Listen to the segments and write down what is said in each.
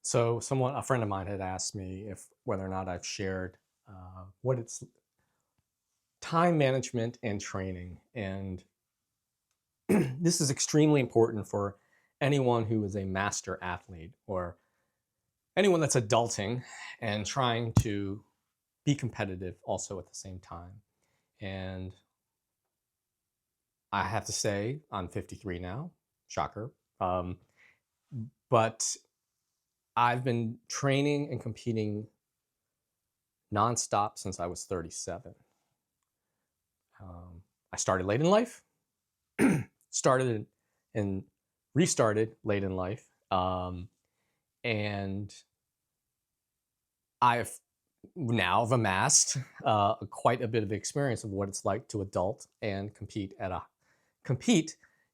So, a friend of mine had asked me if whether or not I've shared what it's time management and training, and this is extremely important for anyone who is a master athlete or anyone that's adulting and trying to be competitive also at the same time. And I have to say, I'm 53 now, shocker, but I've been training and competing nonstop since I was 37. I started late in life, started and restarted late in life. And I've now have amassed quite a bit of experience of what it's like to adult and compete,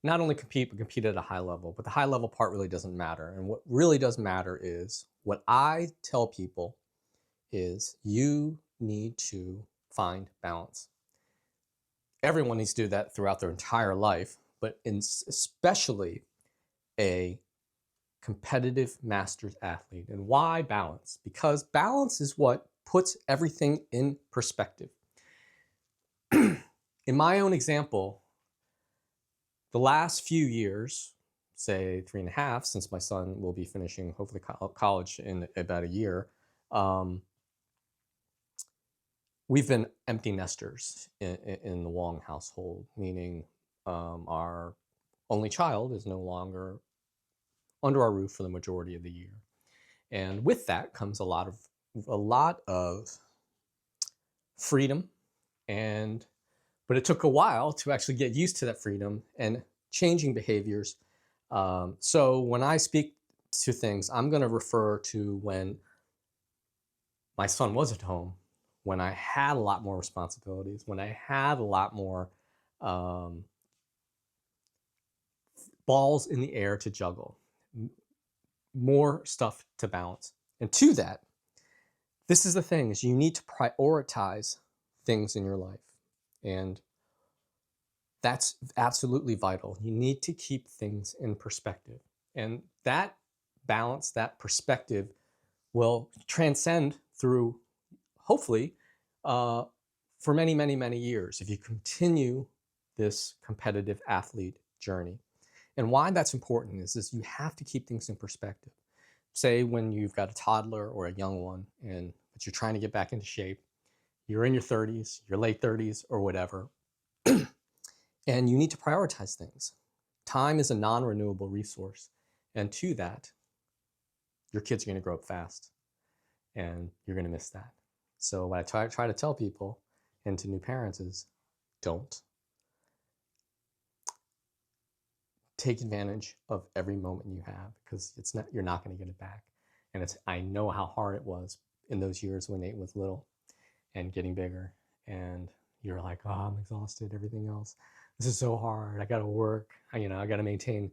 not only compete, but compete at a high level. But the high level part really doesn't matter. And what really does matter is what I tell people is you need to find balance. Everyone needs to do that throughout their entire life, but especially a competitive masters athlete. And why balance? Because balance is what puts everything in perspective. In my own example, the last few years, say 3.5, since my son will be finishing hopefully college in about a year, we've been empty nesters in the Wong household, meaning our only child is no longer under our roof for the majority of the year. And with that comes a lot of freedom, and but it took a while to actually get used to that freedom and changing behaviors. So when I speak to things, I'm going to refer to when my son was at home, when I had a lot more responsibilities, when I had a lot more um, balls in the air to juggle, more stuff to balance. And to that, this is the thing: is you need to prioritize things in your life, and that's absolutely vital. You need to keep things in perspective, and that balance, that perspective, will transcend through, hopefully, uh, for many, many, many years if you continue this competitive athlete journey. And why that's important is you have to keep things in perspective. Say when you've got a toddler or a young one, but you're trying to get back into shape, you're in your 30s, your late 30s, or whatever, and you need to prioritize things. Time is a non-renewable resource, and to that, your kids are going to grow up fast, and you're going to miss that. So what I try to tell people and to new parents is, don't take advantage of every moment you have, because you're not going to get it back. And I know how hard it was in those years when Nate was little and getting bigger, and you're like, oh, I'm exhausted, everything else, this is so hard, I got to work, I got to maintain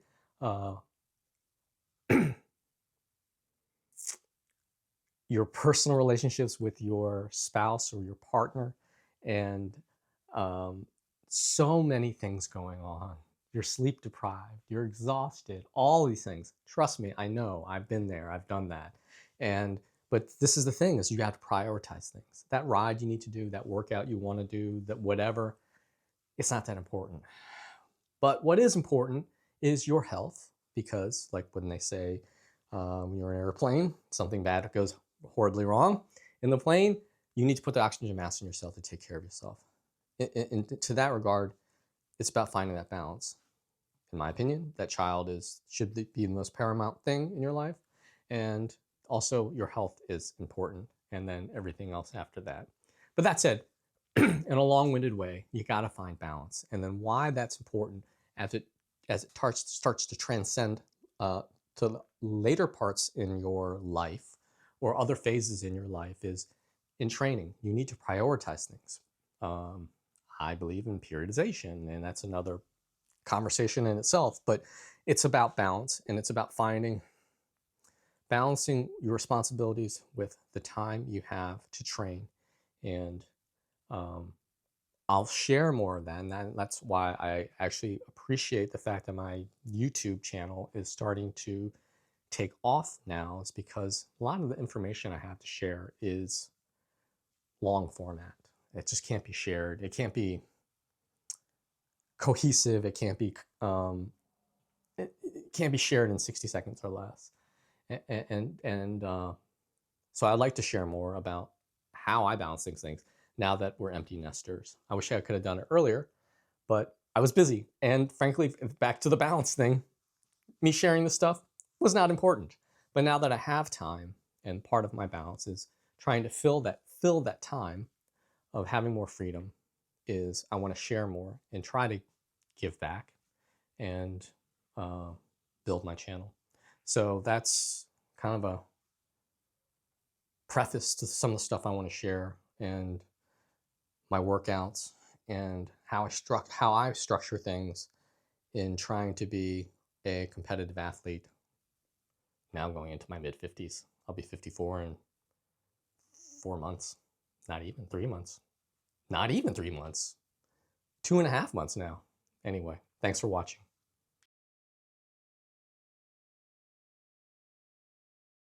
your personal relationships with your spouse or your partner, and um, so many things going on. You're sleep deprived, you're exhausted, all these things. Trust me, I know, I've been there, I've done that. But this is the thing: is you have to prioritize things. That ride you need to do, that workout you want to do, that whatever, it's not that important. But what is important is your health, because like when they say, when you're in an airplane, something bad goes horribly wrong in the plane, you need to put the oxygen mask on yourself to take care of yourself. To that regard, it's about finding that balance. In my opinion, that child should be the most paramount thing in your life, and also your health is important, and then everything else after that. But that said, in a long-winded way, you got to find balance. And then why that's important as it starts to transcend to later parts in your life or other phases in your life is in training. You need to prioritize things. I believe in periodization, and that's another conversation in itself, but it's about balance, and it's about balancing your responsibilities with the time you have to train. And I'll share more of that, and that's why I actually appreciate the fact that my YouTube channel is starting to take off now is because a lot of the information I have to share is long format. It just can't be shared. It can't be cohesive. It can't be it can't be shared in 60 seconds or less. And so I'd like to share more about how I balance things now that we're empty nesters. I wish I could have done it earlier, but I was busy. And frankly, back to the balance thing, me sharing this stuff was not important. But now that I have time, and part of my balance is trying to fill that time of having more freedom, is I want to share more and try to give back and uh, build my channel. So that's kind of a preface to some of the stuff I want to share, and my workouts, and how I structure things in trying to be a competitive athlete. Now I'm going into my mid 50s. I'll be 54 in 4 months. Not even 3 months. Not even 3 months. 2.5 months now. Anyway, thanks for watching.